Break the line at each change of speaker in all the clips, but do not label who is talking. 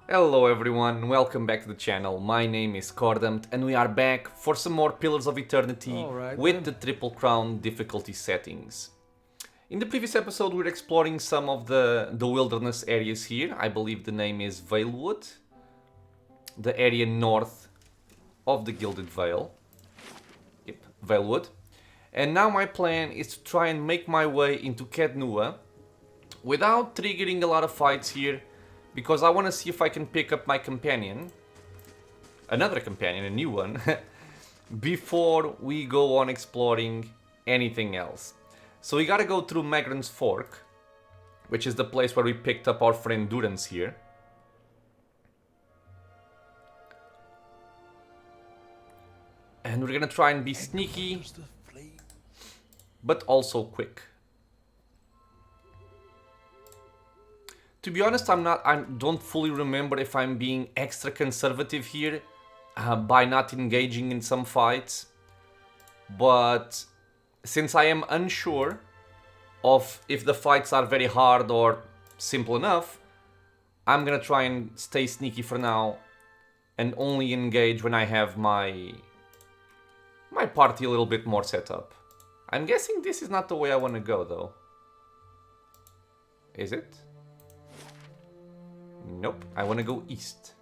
Hello everyone, welcome back to the channel. My name is Cordamt and we are back for some more Pillars of Eternity with the Triple Crown difficulty settings. In the previous episode we were exploring some of the wilderness areas here. I believe the name is Valewood, the area north of the Gilded Vale. Yep, Valewood. And now my plan is to try and make my way into Cad Nua without triggering a lot of fights here, because I want to see if I can pick up my companion, another companion, a new one, before we go on exploring anything else. So we gotta go through Magran's Fork, which is the place where we picked up our friend Durance here. And we're gonna try and be sneaky, but also quick. To be honest, I don't fully remember if I'm being extra conservative here by not engaging in some fights. But since I am unsure of if the fights are very hard or simple enough, I'm gonna try and stay sneaky for now and only engage when I have my party a little bit more set up. I'm guessing this is not the way I want to go though. Is it? Nope, I want to go east.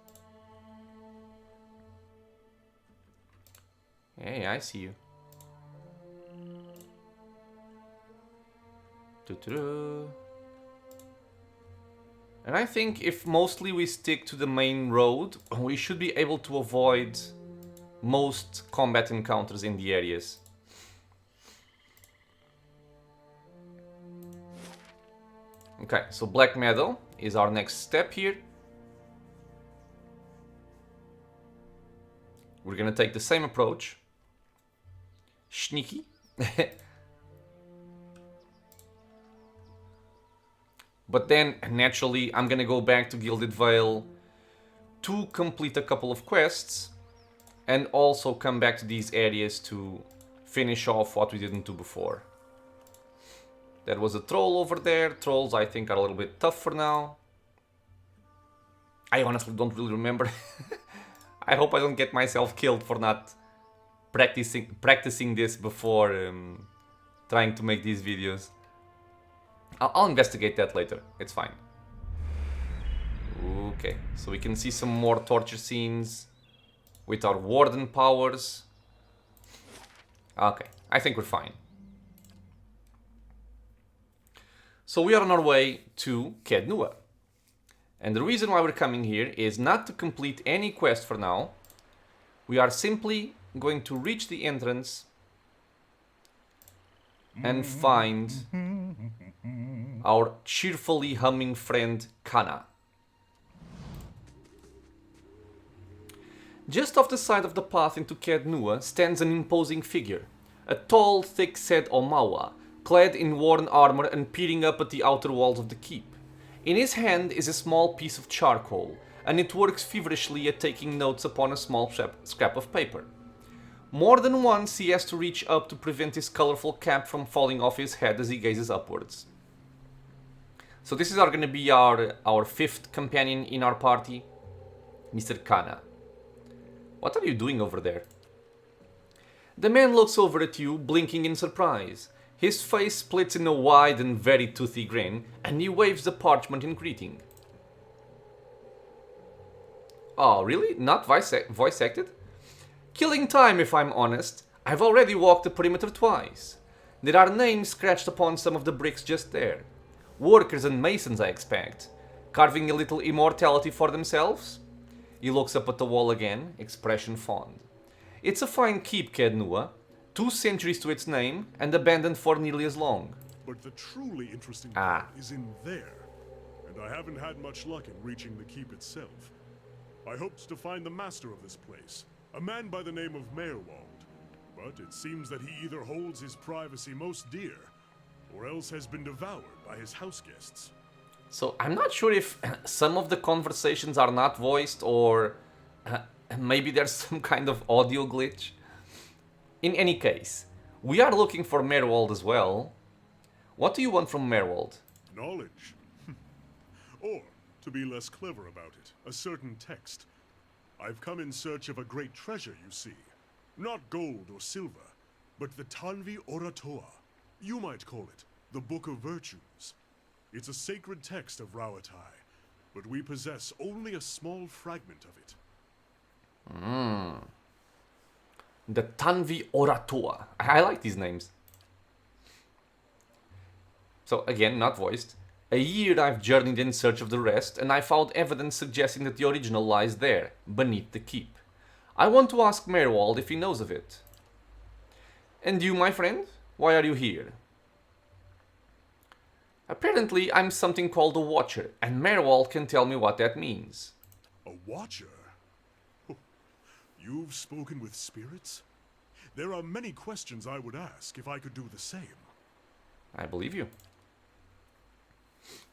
Hey, I see you. And I think if mostly we stick to the main road, we should be able to avoid most combat encounters in the areas. Okay, so Black Meadow is our next step here. We're gonna take the same approach. Sneaky. But then, naturally, I'm gonna go back to Gilded Vale to complete a couple of quests and also come back to these areas to finish off what we didn't do before. There was a troll over there. Trolls, I think, are a little bit tough for now. I honestly don't really remember. I hope I don't get myself killed for not practicing this before trying to make these videos. I'll investigate that later. It's fine. Okay, so we can see some more torture scenes with our warden powers. Okay, I think we're fine. So we are on our way to Cad Nua. And the reason why we're coming here is not to complete any quest for now. We are simply going to reach the entrance and find our cheerfully humming friend Kana. Just off the side of the path into Cad Nua stands an imposing figure, a tall, thick-set Omawa, clad in worn armor and peering up at the outer walls of the keep. In his hand is a small piece of charcoal, and it works feverishly at taking notes upon a small scrap of paper. More than once he has to reach up to prevent his colorful cap from falling off his head as he gazes upwards. So this is going to be our fifth companion in our party, Mr. Kana. What are you doing over there? The man looks over at you, blinking in surprise. His face splits in a wide and very toothy grin, and he waves the parchment in greeting. Oh, really? Not voice acted? Killing time, if I'm honest. I've already walked the perimeter twice. There are names scratched upon some of the bricks just there. Workers and masons, I expect. Carving a little immortality for themselves? He looks up at the wall again, expression fond. It's a fine keep, Cad Nua. 2 centuries to its name, and abandoned for nearly as long.
But the truly interesting part is in there, and I haven't had much luck in reaching the keep itself. I hoped to find the master of this place, a man by the name of Valewood, but it seems that he either holds his privacy most dear, or else has been devoured by his house guests.
So I'm not sure if some of the conversations are not voiced, or maybe there's some kind of audio glitch. In any case, we are looking for Merwold as well. What do you want from Merwold?
Knowledge. Or to be less clever about it, a certain text. I've come in search of a great treasure, you see. Not gold or silver, but the Tanvi Oratoa. You might call it the Book of Virtues. It's a sacred text of Rauatai, but we possess only a small fragment of it.
The Tanvi Oratoa. I like these names. So again, not voiced. A year I've journeyed in search of the rest, and I found evidence suggesting that the original lies there, beneath the keep. I want to ask Merwald if he knows of it. And you, my friend? Why are you here? Apparently, I'm something called a Watcher, and Merwald can tell me what that means.
A Watcher? You've spoken with spirits? There are many questions I would ask if I could do the same.
I believe you.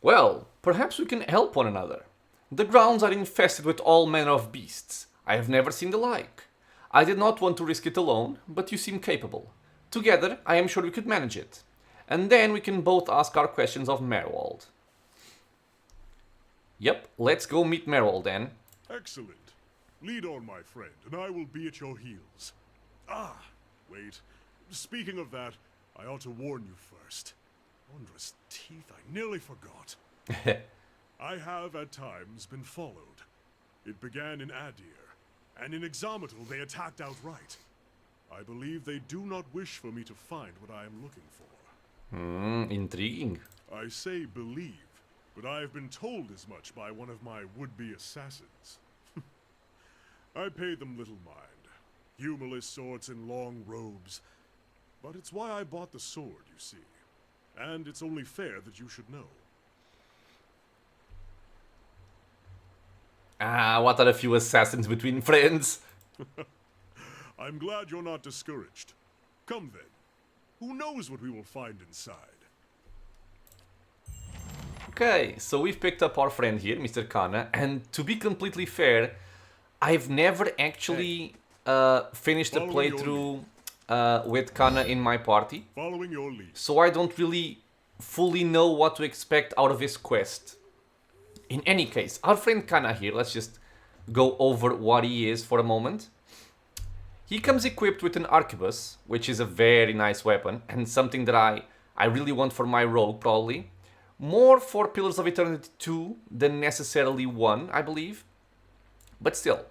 Well, perhaps we can help one another. The grounds are infested with all manner of beasts. I have never seen the like. I did not want to risk it alone, but you seem capable. Together, I am sure we could manage it. And then we can both ask our questions of Merwald. Yep, let's go meet Merwald then.
Excellent. Lead on, my friend, and I will be at your heels. Ah, wait. Speaking of that, I ought to warn you first. Wondrous teeth, I nearly forgot. I have, at times, been followed. It began in Adir, and in Exometal they attacked outright. I believe they do not wish for me to find what I am looking for.
Intriguing.
I say believe, but I have been told as much by one of my would-be assassins. I pay them little mind. Humorless sorts in long robes. But it's why I bought the sword, you see. And it's only fair that you should know.
What are a few assassins between friends?
I'm glad you're not discouraged. Come then. Who knows what we will find inside?
Okay, so we've picked up our friend here, Mr. Kana, and to be completely fair, I've never actually finished a playthrough with Kana in my party.
Following your lead.
So I don't really fully know what to expect out of his quest. In any case, our friend Kana here, let's just go over what he is for a moment. He comes equipped with an arquebus, which is a very nice weapon, and something that I really want for my rogue, probably. More for Pillars of Eternity 2 than necessarily 1, I believe. But still,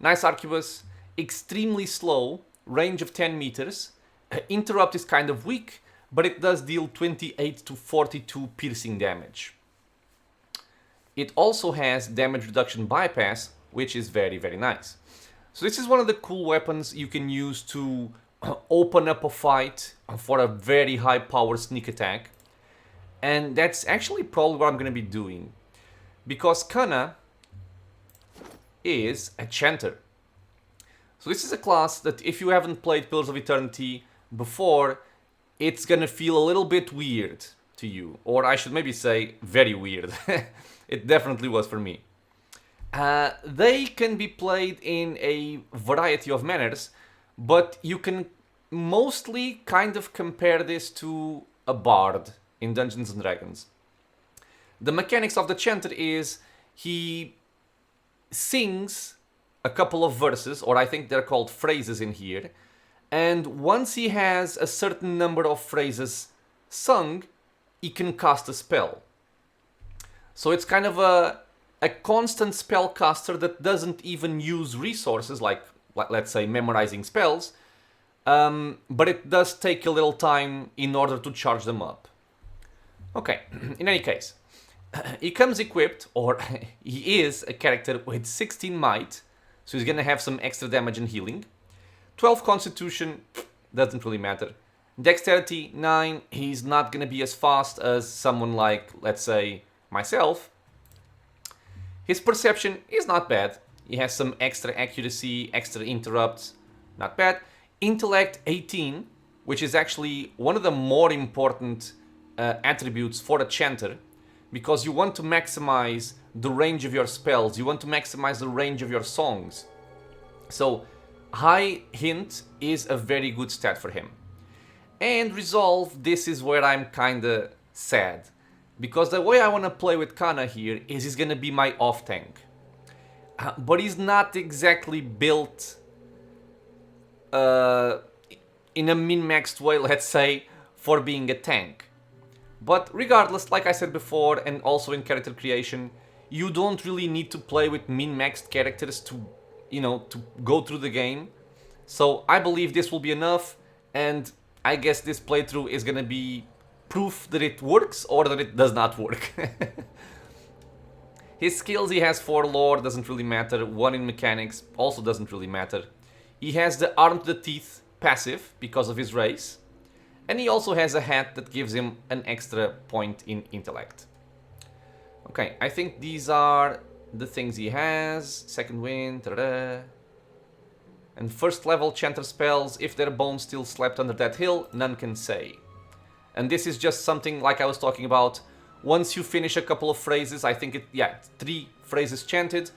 nice arquebus, extremely slow, range of 10 meters. Interrupt is kind of weak, but it does deal 28 to 42 piercing damage. It also has damage reduction bypass, which is very, very nice. So this is one of the cool weapons you can use to open up a fight for a very high power sneak attack. And that's actually probably what I'm going to be doing. Because Kana is a Chanter. So this is a class that if you haven't played Pillars of Eternity before, it's going to feel a little bit weird to you. Or I should maybe say very weird. It definitely was for me. They can be played in a variety of manners, but you can mostly kind of compare this to a bard in Dungeons and Dragons. The mechanics of the Chanter is he sings a couple of verses, or I think they're called phrases in here, and once he has a certain number of phrases sung, he can cast a spell. So it's kind of a constant spellcaster that doesn't even use resources like let's say memorizing spells, but it does take a little time in order to charge them up. Okay, in any case, he comes equipped, or he is a character with 16 might, so he's gonna have some extra damage and healing. 12 constitution, doesn't really matter. Dexterity 9, he's not gonna be as fast as someone like, let's say, myself. His perception is not bad. He has some extra accuracy, extra interrupts, not bad. Intellect 18, which is actually one of the more important attributes for a Chanter, because you want to maximize the range of your spells, you want to maximize the range of your songs. So high hint is a very good stat for him. And resolve, this is where I'm kinda sad. Because the way I want to play with Kana here is he's going to be my off-tank. But he's not exactly built in a min-maxed way, let's say, for being a tank. But regardless, like I said before, and also in character creation, you don't really need to play with min-maxed characters to, you know, to go through the game. So I believe this will be enough, and I guess this playthrough is gonna be proof that it works or that it does not work. His skills, he has 4 lore, doesn't really matter. 1 in mechanics, also doesn't really matter. He has the arm to the teeth passive because of his race. And he also has a hat that gives him an extra point in intellect. Okay, I think these are the things he has. Second wind, ta-da. And first level Chanter spells, if their bones still slept under that hill, none can say. And this is just something like I was talking about. Once you finish a couple of phrases, I think 3 phrases chanted,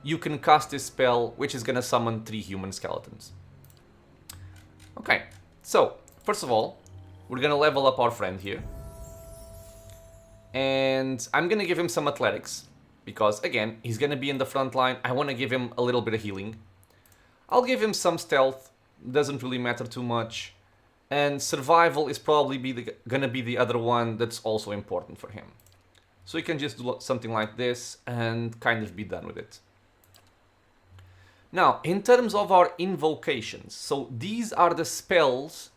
you can cast this spell, which is gonna summon 3 human skeletons. Okay, so, first of all, we're gonna level up our friend here. And I'm gonna give him some athletics, because again, he's gonna be in the front line. I wanna give him a little bit of healing. I'll give him some stealth, doesn't really matter too much. And survival is probably gonna be the other one that's also important for him. So you can just do something like this and kind of be done with it. Now, in terms of our invocations, so these are the spells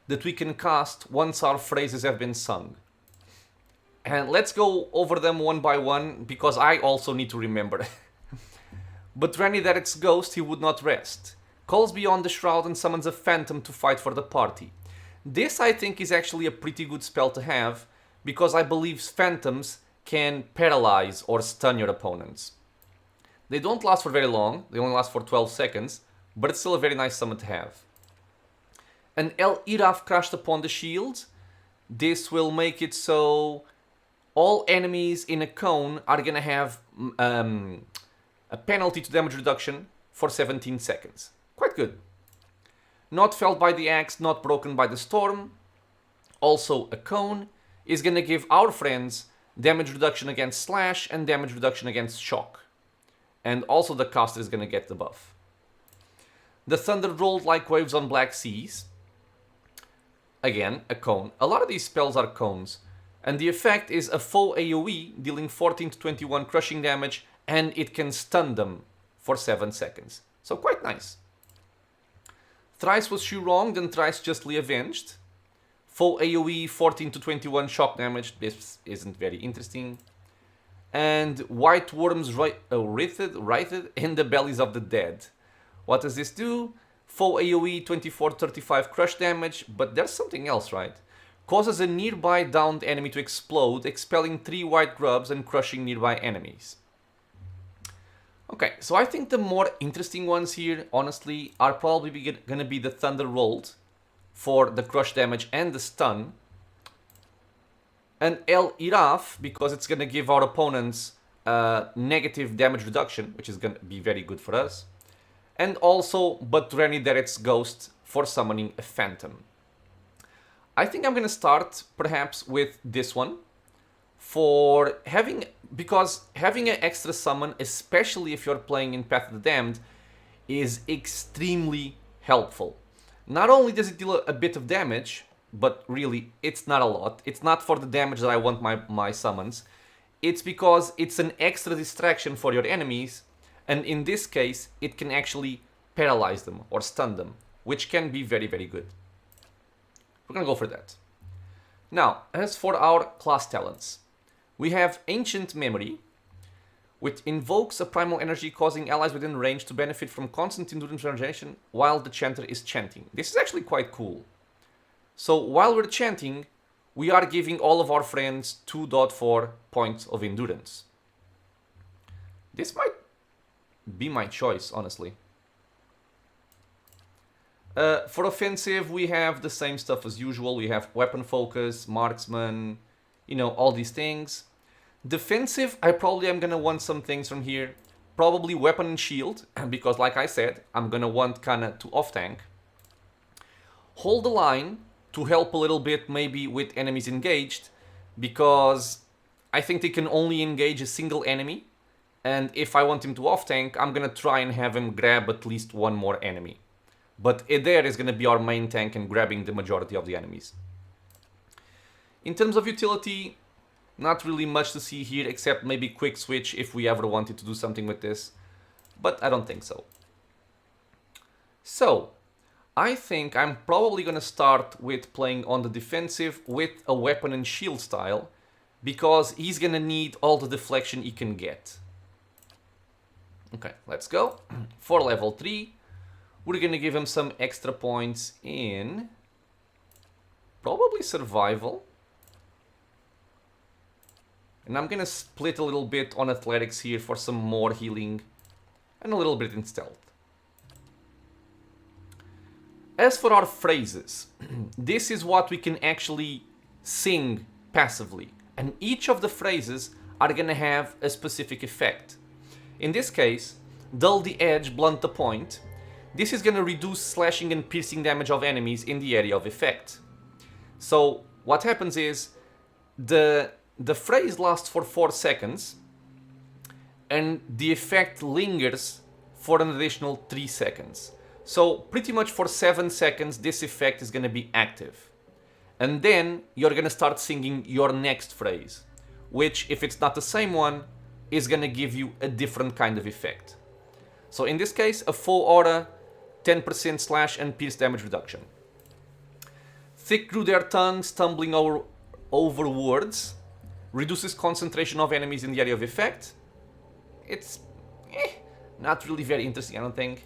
that we can cast once our phrases have been sung. And let's go over them one by one, because I also need to remember. But Rennie that its ghost, he would not rest. Calls beyond the shroud and summons a phantom to fight for the party. This, I think, is actually a pretty good spell to have, because I believe phantoms can paralyze or stun your opponents. They don't last for very long, they only last for 12 seconds, but it's still a very nice summon to have. An El Iraf crashed upon the shield. This will make it so all enemies in a cone are gonna have a penalty to damage reduction for 17 seconds. Quite good. Not felled by the axe, not broken by the storm. Also a cone is gonna give our friends damage reduction against slash and damage reduction against shock. And also the caster is gonna get the buff. The thunder rolled like waves on black seas. Again, a cone. A lot of these spells are cones. And the effect is a foe AoE dealing 14 to 21 crushing damage, and it can stun them for 7 seconds. So quite nice. Thrice was she wronged and thrice justly avenged. Foe AoE 14 to 21 shock damage. This isn't very interesting. And white worms writhed in the bellies of the dead. What does this do? Foe AoE 24 to 35 crush damage, but there's something else, right? Causes a nearby downed enemy to explode, expelling 3 white grubs and crushing nearby enemies. Okay, so I think the more interesting ones here, honestly, are probably gonna be the Thunder Rolled for the crush damage and the stun. And El Iraf, because it's gonna give our opponents negative damage reduction, which is gonna be very good for us. And also Baturani Deret's Ghost for summoning a Phantom. I think I'm gonna start perhaps with this one. Because having an extra summon, especially if you're playing in Path of the Damned, is extremely helpful. Not only does it deal a bit of damage, but really it's not a lot. It's not for the damage that I want my summons. It's because it's an extra distraction for your enemies, and in this case it can actually paralyze them or stun them, which can be very, very good. We're gonna go for that. Now, as for our class talents, we have Ancient Memory, which invokes a primal energy causing allies within range to benefit from constant endurance regeneration while the chanter is chanting. This is actually quite cool. So while we're chanting, we are giving all of our friends 2.4 points of endurance. This might be my choice, honestly. For offensive, we have the same stuff as usual. We have weapon focus, marksman, all these things. Defensive, I probably am gonna want some things from here. Probably weapon and shield, because like I said, I'm gonna want Kana to off-tank. Hold the line to help a little bit maybe with enemies engaged, because I think they can only engage a single enemy. And if I want him to off-tank, I'm gonna try and have him grab at least one more enemy. But Eder is gonna be our main tank and grabbing the majority of the enemies. In terms of utility, not really much to see here, except maybe quick switch if we ever wanted to do something with this. But I don't think so. So, I think I'm probably gonna start with playing on the defensive with a weapon and shield style, because he's gonna need all the deflection he can get. Okay, let's go. For level 3, we're gonna give him some extra points in probably survival. And I'm gonna split a little bit on athletics here for some more healing and a little bit in stealth. As for our phrases, this is what we can actually sing passively. And each of the phrases are gonna have a specific effect. In this case, dull the edge, blunt the point. This is gonna reduce slashing and piercing damage of enemies in the area of effect. So what happens is the phrase lasts for 4 seconds and the effect lingers for an additional 3 seconds. So pretty much for 7 seconds this effect is gonna be active. And then you're gonna start singing your next phrase, which, if it's not the same one, is gonna give you a different kind of effect. So in this case, a full aura, 10% slash and pierce damage reduction. Thick grew their tongue, stumbling over words, reduces concentration of enemies in the area of effect. It's not really very interesting, I don't think.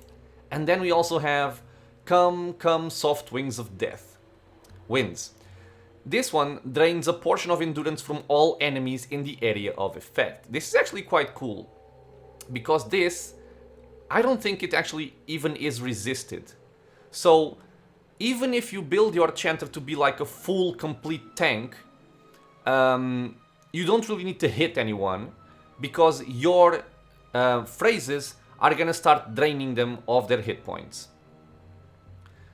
And then we also have Come, Come, Soft Wings of Death. Winds. This one drains a portion of endurance from all enemies in the area of effect. This is actually quite cool, because this, I don't think it actually even is resisted. So even if you build your Chanter to be like a full, complete tank, you don't really need to hit anyone, because your phrases are gonna start draining them of their hit points.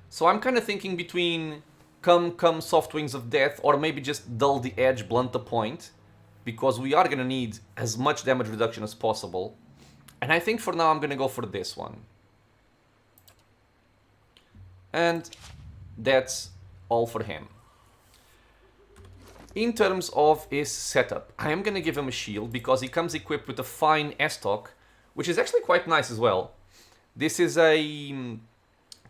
So I'm kind of thinking between Come, Come, Soft Wings of Death, or maybe just dull the edge, blunt the point, because we are gonna need as much damage reduction as possible. And I think for now I'm gonna go for this one. And that's all for him. In terms of his setup, I am gonna give him a shield because he comes equipped with a fine estoc, which is actually quite nice as well. This is a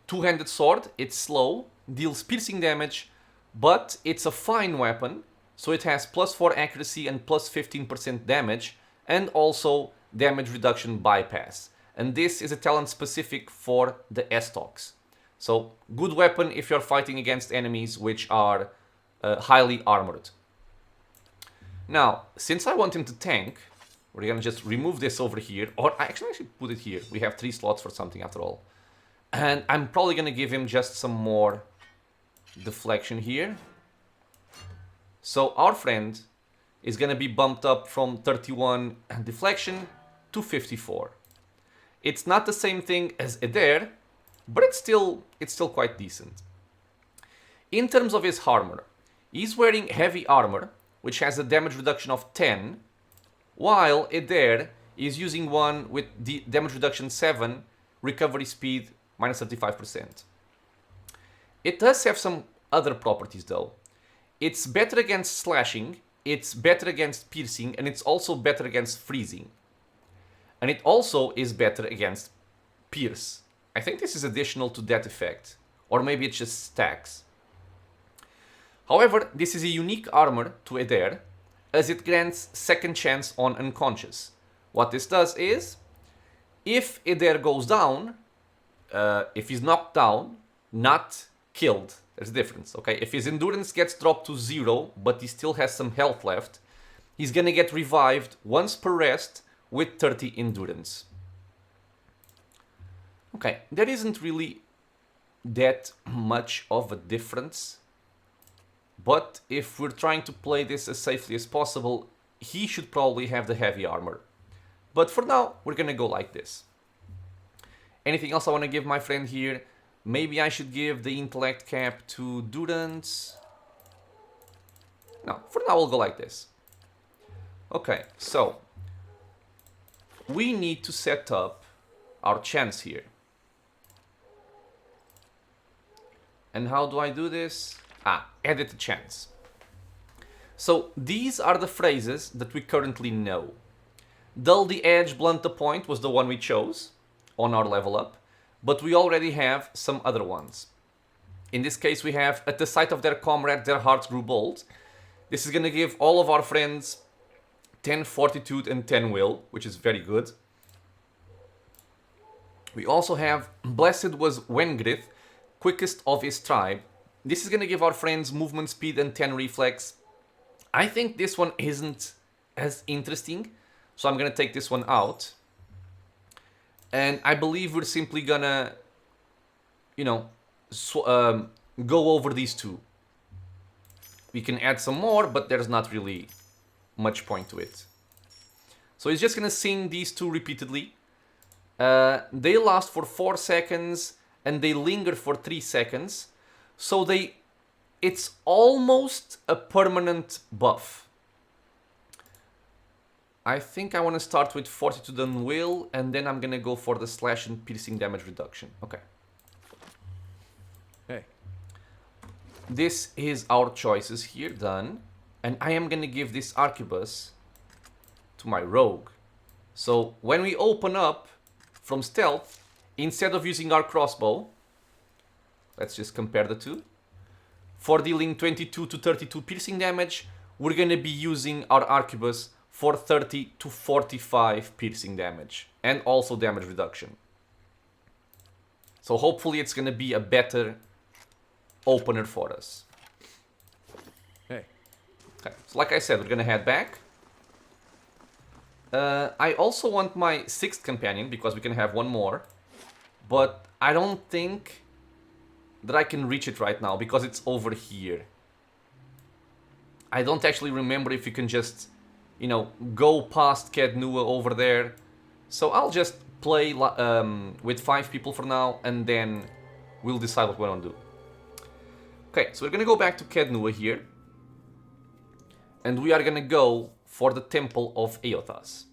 two-handed sword, it's slow, deals piercing damage, but it's a fine weapon, so it has +4 accuracy and +15% damage, and also damage reduction bypass. And this is a talent specific for the estocs. So, good weapon if you're fighting against enemies which are highly armored. Now, since I want him to tank, we're gonna just remove this over here, or I should put it here. We have 3 slots for something after all. And I'm probably gonna give him just some more deflection here. So our friend is gonna be bumped up from 31 deflection to 54. It's not the same thing as Eder, but it's still quite decent. In terms of his armor, he's wearing heavy armor, which has a damage reduction of 10, while Eder is using one with the damage reduction 7, recovery speed minus 35%. It does have some other properties though. It's better against slashing, it's better against piercing, and it's also better against freezing. And it also is better against pierce. I think this is additional to that effect, or maybe it just stacks. However, this is a unique armor to Eder, as it grants second chance on unconscious. What this does is, if Eder goes down, if he's knocked down, not killed, there's a difference, okay? If his endurance gets dropped to 0, but he still has some health left, he's gonna get revived once per rest with 30 endurance. Okay, there isn't really that much of a difference, but if we're trying to play this as safely as possible, he should probably have the heavy armor. But for now, we're gonna go like this. Anything else I want to give my friend here? Maybe I should give the intellect cap to Durance. No, for now we'll go like this. Okay, so we need to set up our chants here. And how do I do this? Edit the chants. So these are the phrases that we currently know. Dull the edge, blunt the point was the one we chose on our level up, but we already have some other ones. In this case we have, at the sight of their comrade, their hearts grew bold. This is gonna give all of our friends 10 fortitude and 10 will, which is very good. We also have, blessed was Wengrith, quickest of his tribe. This is gonna give our friends movement speed and 10 reflex. I think this one isn't as interesting, so I'm gonna take this one out. And I believe we're simply gonna, you know, go over these two. We can add some more, but there's not really much point to it. So he's just gonna sing these two repeatedly. They last for 4 seconds and they linger for 3 seconds. So it's almost a permanent buff. I think I want to start with Fortitude and Will, and then I'm gonna go for the slash and piercing damage reduction. Okay.
Hey.
This is our choices here done, and I am gonna give this arquebus to my rogue. So when we open up from stealth, instead of using our crossbow, let's just compare the two. For dealing 22 to 32 piercing damage, we're gonna be using our arquebus for 30 to 45 piercing damage, and also damage reduction. So hopefully it's gonna be a better opener for us.
Hey.
Okay, so like I said, we're gonna head back. I also want my 6th companion, because we can have one more. But I don't think that I can reach it right now, because it's over here. I don't actually remember if you can just, you know, go past Cad Nua over there. So I'll just play with 5 people for now, and then we'll decide what we want to do. Okay, so we're gonna go back to Cad Nua here. And we are gonna go for the Temple of Eothas.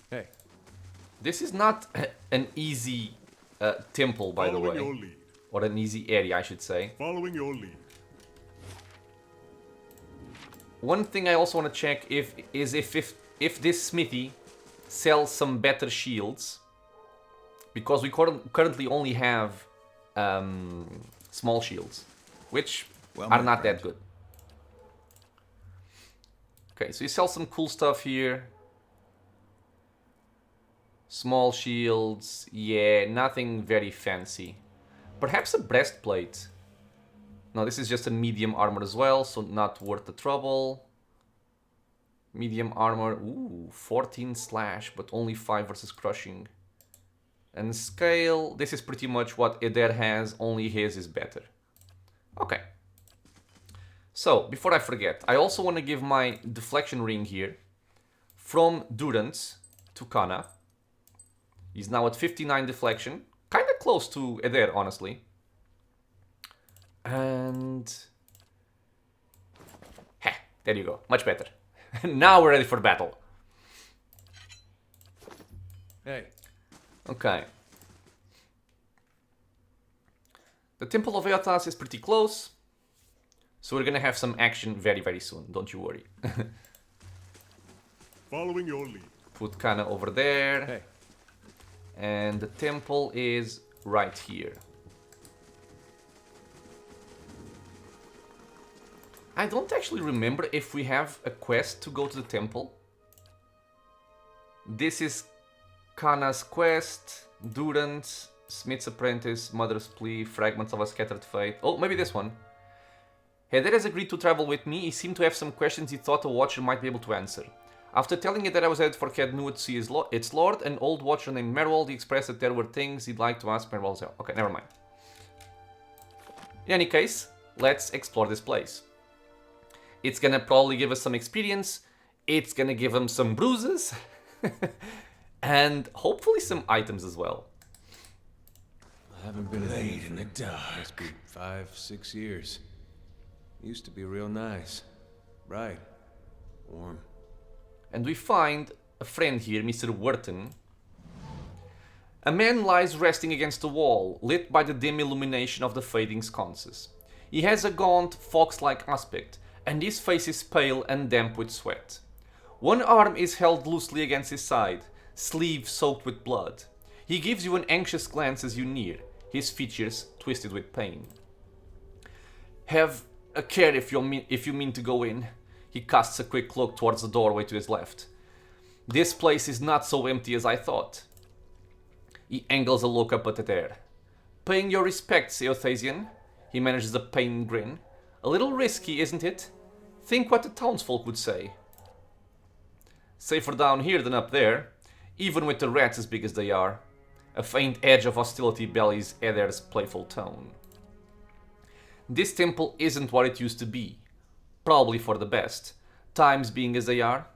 Hey.
This is not an easy temple, by the way.
Following your lead.
Or an easy area, I should say.
Following your lead.
One thing I also want to check is if this smithy sells some better shields. Because we currently only have small shields, which are not that good. Okay, so you sell some cool stuff here. Small shields, yeah, nothing very fancy. Perhaps a breastplate. No, this is just a medium armor as well, so not worth the trouble. Medium armor, ooh, 14 slash, but only 5 versus crushing. And scale, this is pretty much what Eder has, only his is better. Okay. So, before I forget, I also want to give my deflection ring here from Durance to Kana. He's now at 59 deflection. Kind of close to Eder, honestly. And... heh, there you go. Much better. Now we're ready for battle.
Hey.
Okay. The Temple of Eothas is pretty close. So we're gonna have some action very, very soon. Don't you worry.
Following your lead.
Put Kana over there.
Hey.
And the temple is right here. I don't actually remember if we have a quest to go to the temple. This is Kana's quest, Durance, Smith's Apprentice, Mother's Plea, Fragments of a Scattered Fate. Oh, maybe this one. Heder has agreed to travel with me. He seemed to have some questions he thought a watcher might be able to answer. After telling it that I was headed for Cad Nua to see its lord, an old watcher named Merwold, he expressed that there were things he'd like to ask Merwold's help. Okay, never mind. In any case, let's explore this place. It's gonna probably give us some experience, it's gonna give him some bruises, and hopefully some items as well.
I haven't been laid in the dark. Must be 5, 6 years. Used to be real nice. Bright. Warm.
And we find a friend here, Mr. Wharton. A man lies resting against the wall, lit by the dim illumination of the fading sconces. He has a gaunt, fox-like aspect, and his face is pale and damp with sweat. One arm is held loosely against his side, sleeve soaked with blood. He gives you an anxious glance as you near, his features twisted with pain. Have a care if you mean to go in. He casts a quick look towards the doorway to his left. This place is not so empty as I thought. He angles a look up at the air. Paying your respects, Eothasian. He manages a pained grin. A little risky, isn't it? Think what the townsfolk would say. Safer down here than up there, even with the rats as big as they are. A faint edge of hostility bellies Eder's playful tone. This temple isn't what it used to be. Probably for the best, times being as they are.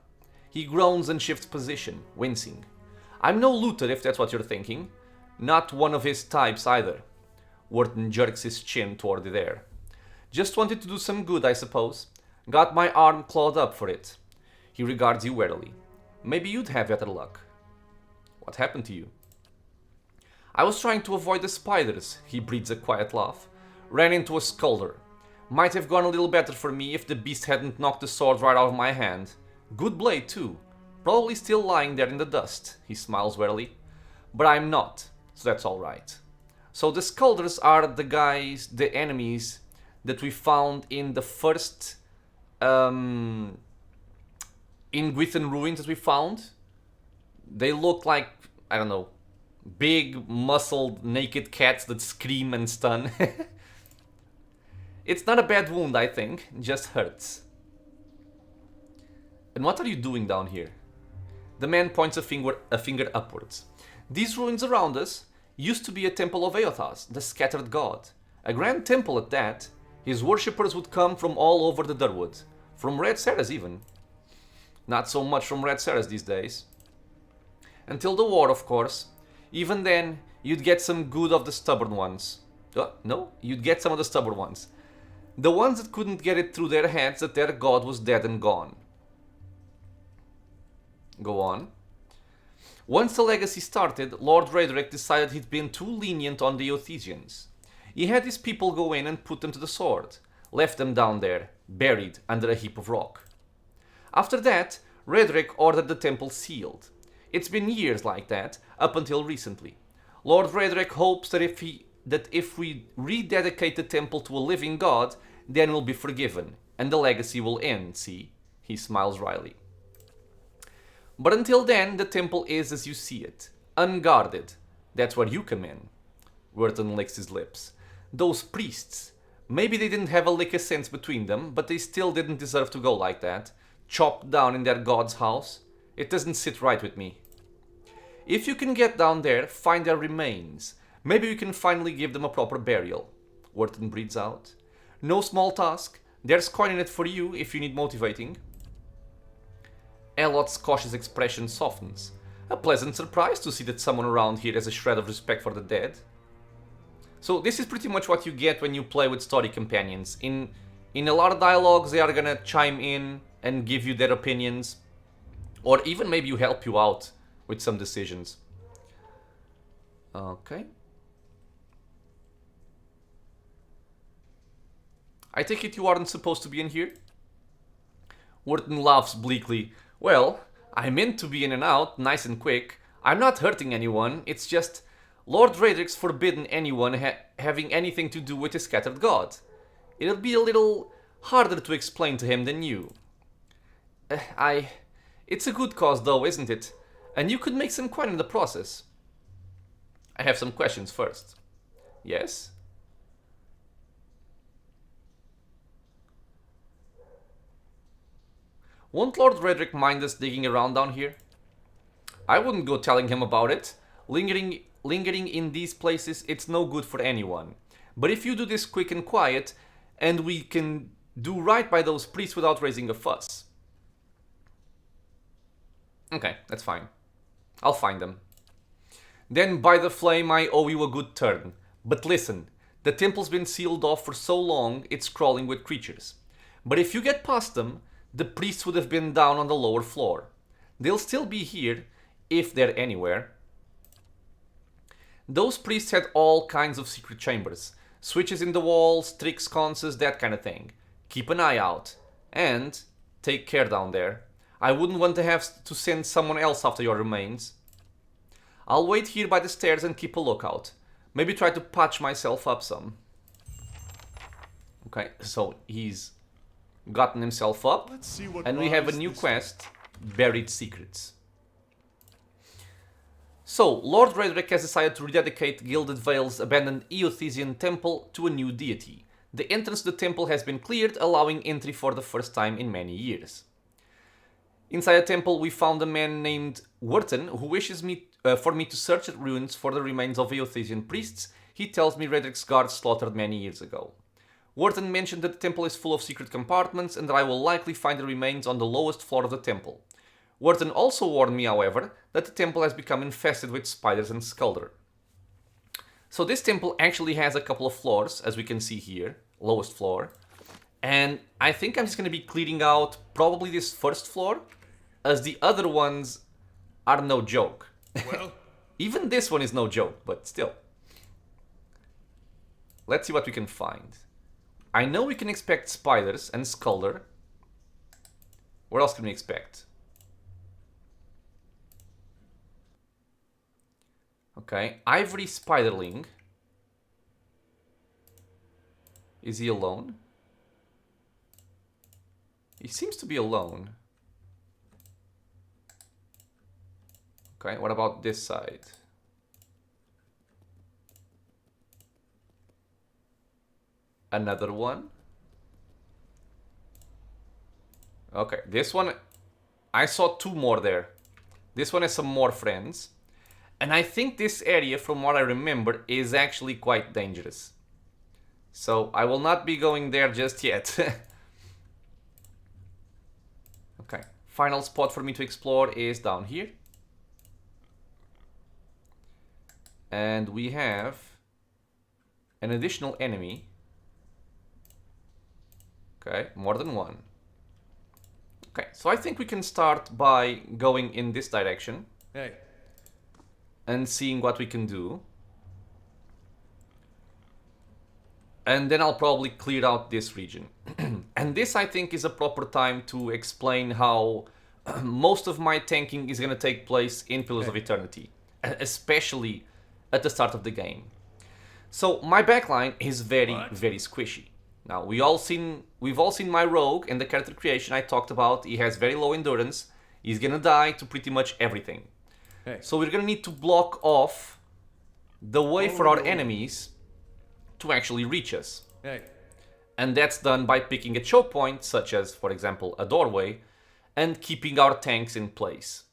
He groans and shifts position, wincing. I'm no looter if that's what you're thinking. Not one of his types either. Wharton jerks his chin toward the air. Just wanted to do some good, I suppose. Got my arm clawed up for it. He regards you warily. Maybe you'd have better luck. What happened to you? I was trying to avoid the spiders, he breathes a quiet laugh. Ran into a scolder. Might have gone a little better for me if the beast hadn't knocked the sword right out of my hand. Good blade too. Probably still lying there in the dust, he smiles warily. But I'm not, so that's alright. So the scolders are the enemies that we found in the first in Gwithan ruins that we found. They look like, I don't know, big, muscled, naked cats that scream and stun. It's not a bad wound, I think, just hurts. And what are you doing down here? The man points a finger upwards. These ruins around us used to be a Temple of Eothas, the scattered god. A grand temple at that. His worshippers would come from all over the Durwood. From Red Serras even. Not so much from Red Serras these days. Until the war, of course. Even then, you'd get some good of the stubborn ones. No, you'd get some of the stubborn ones. The ones that couldn't get it through their heads that their god was dead and gone. Go on. Once the legacy started, Lord Raedric decided he'd been too lenient on the Eothesians. He had his people go in and put them to the sword. Left them down there, buried under a heap of rock. After that, Raedric ordered the temple sealed. It's been years like that, up until recently. Lord Raedric hopes that if we rededicate the temple to a living god, then we'll be forgiven, and the legacy will end, see? He smiles wryly. But until then, the temple is as you see it, unguarded. That's where you come in. Wharton licks his lips. Those priests, maybe they didn't have a lick of sense between them, but they still didn't deserve to go like that, chopped down in their god's house. It doesn't sit right with me. If you can get down there, find their remains. Maybe we can finally give them a proper burial. Wharton breathes out. No small task. There's coin in it for you if you need motivating. Elot's cautious expression softens. A pleasant surprise to see that someone around here has a shred of respect for the dead. So this is pretty much what you get when you play with story companions. In a lot of dialogues they are gonna chime in and give you their opinions. Or even maybe help you out with some decisions. Okay. I take it you aren't supposed to be in here? Wharton laughs bleakly. Well, I meant to be in and out, nice and quick. I'm not hurting anyone, it's just Lord Raedric's forbidden anyone having anything to do with his scattered god. It'll be a little harder to explain to him than you. It's a good cause though, isn't it? And you could make some coin in the process. I have some questions first. Yes? Won't Lord Raedric mind us digging around down here? I wouldn't go telling him about it. Lingering in these places, it's no good for anyone. But if you do this quick and quiet, and we can do right by those priests without raising a fuss. Okay, that's fine. I'll find them. Then by the flame I owe you a good turn. But listen, the temple's been sealed off for so long it's crawling with creatures. But if you get past them, the priests would have been down on the lower floor. They'll still be here, if they're anywhere. Those priests had all kinds of secret chambers. Switches in the walls, tricks, sconces, that kind of thing. Keep an eye out. And take care down there. I wouldn't want to have to send someone else after your remains. I'll wait here by the stairs and keep a lookout. Maybe try to patch myself up some. Okay, so he's gotten himself up.
Let's see what
and we have a new quest, Buried Secrets. So, Lord Redrick has decided to rededicate Gilded Vale's abandoned Eothasian temple to a new deity. The entrance to the temple has been cleared, allowing entry for the first time in many years. Inside the temple, we found a man named Wharton who wishes for me to search the ruins for the remains of Eothasian priests he tells me Redrick's guards slaughtered many years ago. Wharton mentioned that the temple is full of secret compartments and that I will likely find the remains on the lowest floor of the temple. Wharton also warned me, however, that the temple has become infested with spiders and skulder. So this temple actually has a couple of floors, as we can see here, lowest floor. And I think I'm just going to be clearing out probably this first floor, as the other ones are no joke.
Well,
even this one is no joke, but still. Let's see what we can find. I know we can expect spiders and skulder. What else can we expect? Okay, ivory spiderling. Is he alone? He seems to be alone. Okay, what about this side? Another one. Okay, this one, I saw two more there. This one has some more friends. And I think this area, from what I remember, is actually quite dangerous. So I will not be going there just yet. Okay, final spot for me to explore is down here. And we have an additional enemy. Okay, more than one. Okay, so I think we can start by going in this direction.
hey.
And seeing what we can do. And then I'll probably clear out this region. And this, I think, is a proper time to explain how most of my tanking is going to take place in Pillars of Eternity. Especially at the start of the game. So, my backline is very squishy. Now, we've all seen my rogue and the character creation I talked about. He has very low endurance. He's going to die to pretty much everything.
Hey.
So we're going to need to block off the way for our enemies to actually reach us.
Hey.
And that's done by picking a choke point, such as, for example, a doorway, and keeping our tanks in place.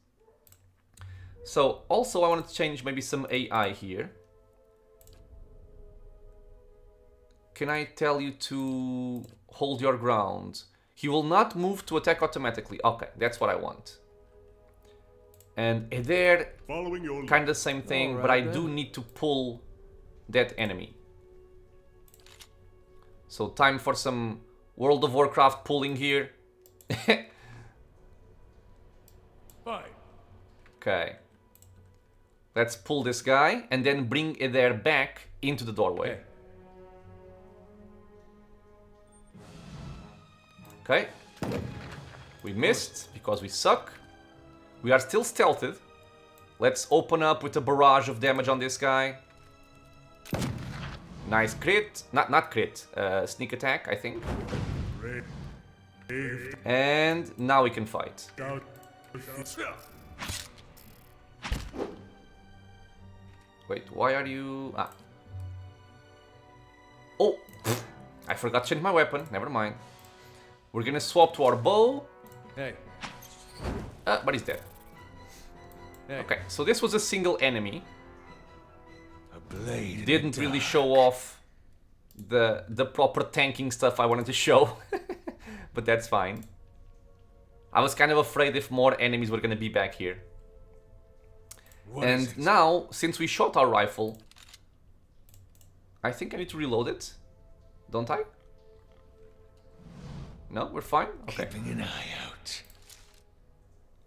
So, also I wanted to change maybe some AI here. Can I tell you to hold your ground? He will not move to attack automatically. Okay, that's what I want. And there, kind of the same thing, but I do need to pull that enemy. So time for some World of Warcraft pulling here. Okay. Let's pull this guy and then bring Adair back into the doorway. Okay. We missed because we suck. We are still stealthed. Let's open up with a barrage of damage on this guy. Nice crit. Not crit. Sneak attack, I think. And now we can fight. Wait, why are you... Ah. Oh! I forgot to change my weapon. Never mind. We're gonna swap to our bow.
Hey.
But he's dead.
Hey.
Okay, so this was a single enemy.
A blade.
Didn't really show off the proper tanking stuff I wanted to show. But that's fine. I was kind of afraid if more enemies were gonna be back here. And now, since we shot our rifle, I think I need to reload it. Don't I? No, we're fine? Okay.
Keeping an eye out.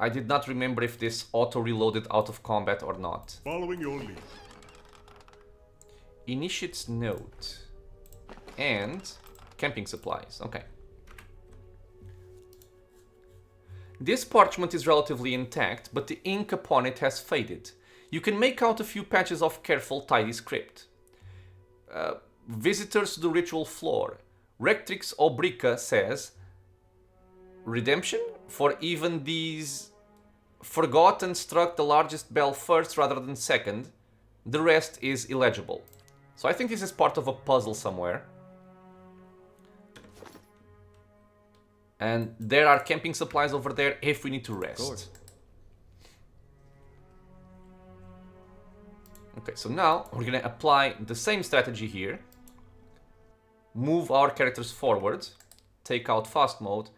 I did not remember if this auto-reloaded out of combat or not.
Following your lead.
Initiate's note. And camping supplies. Okay. This parchment is relatively intact, but the ink upon it has faded. You can make out a few patches of careful, tidy script. Visitors to the ritual floor. Rectrix Obrica says, redemption? For even these forgotten struck the largest bell first rather than second. The rest is illegible. So I think this is part of a puzzle somewhere. And there are camping supplies over there if we need to rest. Okay, so now we're gonna apply the same strategy here. Move our characters forward. Take out fast mode.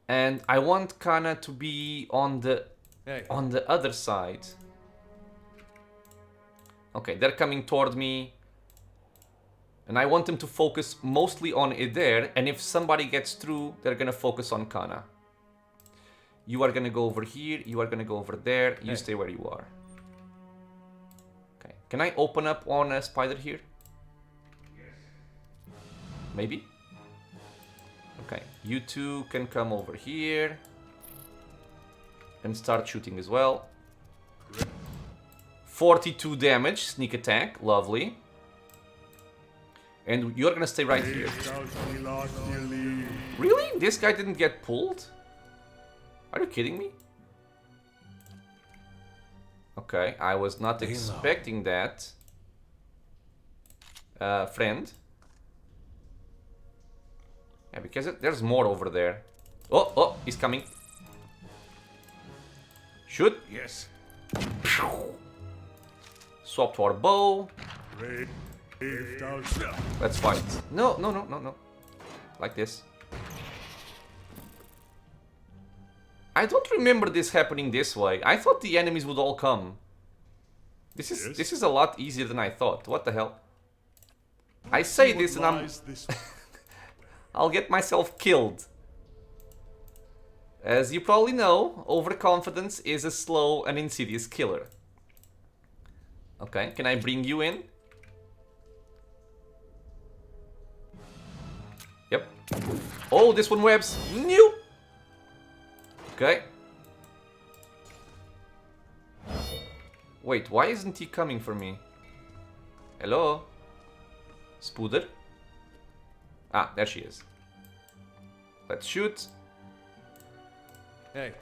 And I want Kana to be on the other side. Okay, they're coming toward me. And I want them to focus mostly on it there. And if somebody gets through, they're gonna focus on Kana. You are gonna go over here. You are gonna go over there. You stay where you are. Okay. Can I open up on a spider here? Maybe? Okay. You two can come over here. And start shooting as well. 42 damage. Sneak attack. Lovely. And you're gonna stay right here. Really? This guy didn't get pulled? Are you kidding me? Okay, I was not expecting that. Friend. Yeah, because there's more over there. Oh, he's coming. Shoot.
Yes.
Swap to our bow. Let's fight. No. Like this. I don't remember this happening this way. I thought the enemies would all come. This is a lot easier than I thought. What the hell? I say this and I'll get myself killed. As you probably know, overconfidence is a slow and insidious killer. Okay, can I bring you in? Yep. Oh, this one webs. Nope. Okay. Wait, why isn't he coming for me? Hello? Spooder? Ah, there she is. Let's shoot.
Hey.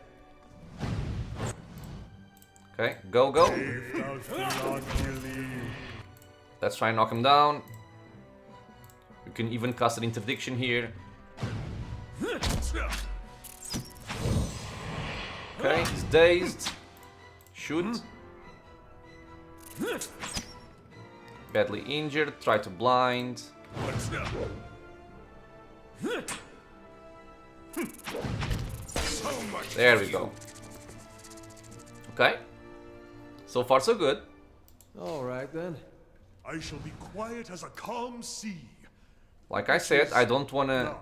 Okay, go. Let's try and knock him down. You can even cast an interdiction here. Okay, he's dazed. Shoot. Badly injured. Try to blind. There we go. Okay. So far so good.
Alright then.
I shall be quiet as a calm sea.
Like I said, I don't want to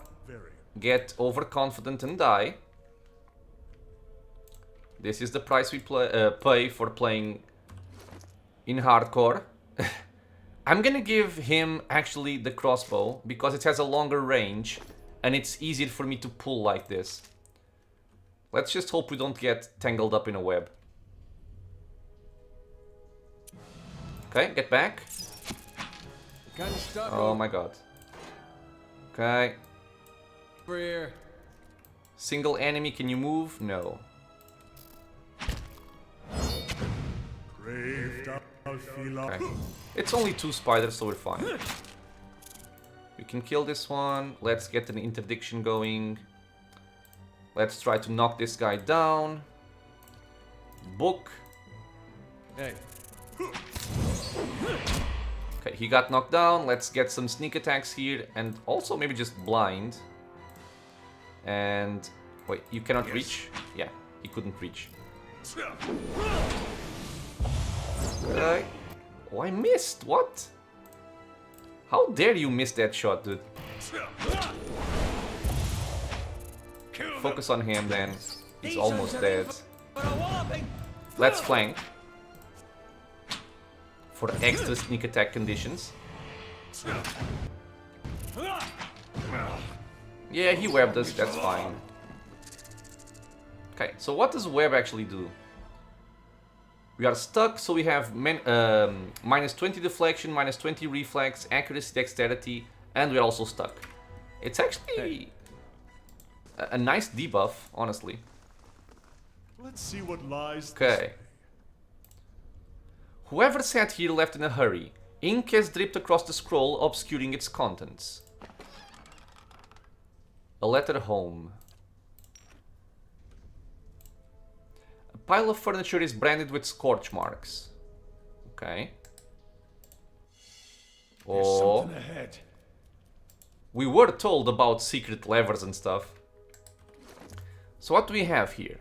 get overconfident and die. This is the price we pay for playing in hardcore. I'm gonna give him actually the crossbow because it has a longer range and it's easier for me to pull like this. Let's just hope we don't get tangled up in a web. Okay, get back. Oh my god. Okay. Single enemy, can you move? No. Okay. It's only 2 spiders, so we're fine. We can kill this one. Let's get an interdiction going. Let's try to knock this guy down. Book.
Hey.
Okay, he got knocked down. Let's get some sneak attacks here. And also maybe just blind. And... wait, you cannot reach? Yeah, he couldn't reach. Okay. Oh, I missed. What? How dare you miss that shot, dude? Focus on him then. He's almost dead. Let's flank. For extra sneak attack conditions. Yeah, he webbed us, that's fine. Okay, so what does web actually do? We are stuck, so we have minus 20 deflection, minus 20 reflex, accuracy, dexterity, and we're also stuck. It's actually a nice debuff, honestly.
Let's see what lies.
Okay. Whoever sat here left in a hurry. Ink has dripped across the scroll, obscuring its contents. A letter home. A pile of furniture is branded with scorch marks. Okay. Oh. We were told about secret levers and stuff. So what do we have here?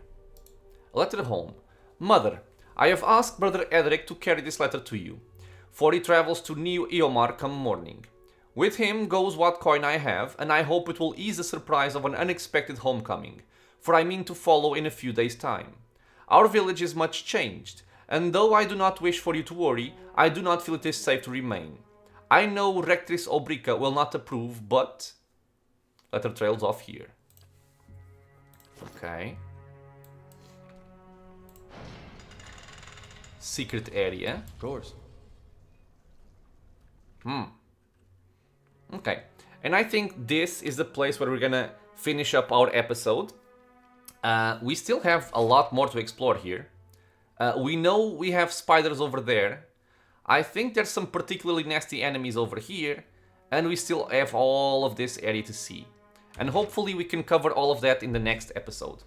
A letter home. Mother, I have asked Brother Edric to carry this letter to you, for he travels to New Eomar come morning. With him goes what coin I have, and I hope it will ease the surprise of an unexpected homecoming, for I mean to follow in a few days' time. Our village is much changed, and though I do not wish for you to worry, I do not feel it is safe to remain. I know Rectress Obrica will not approve, but... Letter trails off here. Okay. Secret area.
Of course.
Okay. And I think this is the place where we're gonna finish up our episode. We still have a lot more to explore here. We know we have spiders over there. I think there's some particularly nasty enemies over here. And we still have all of this area to see. And hopefully we can cover all of that in the next episode.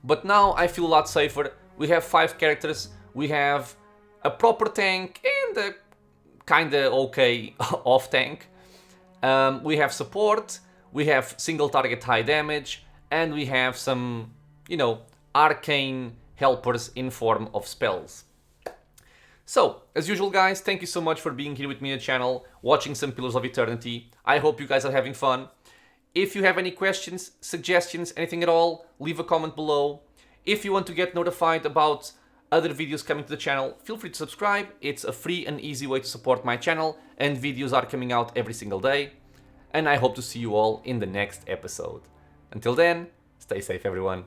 But now I feel a lot safer. We have 5 characters. We have a proper tank and a kinda okay off tank. We have support. We have single target high damage. And we have some, you know, arcane helpers in form of spells. So, as usual guys, thank you so much for being here with me on the channel, watching some Pillars of Eternity. I hope you guys are having fun. If you have any questions, suggestions, anything at all, leave a comment below. If you want to get notified about other videos coming to the channel, feel free to subscribe. It's a free and easy way to support my channel, and videos are coming out every single day. And I hope to see you all in the next episode. Until then, stay safe everyone.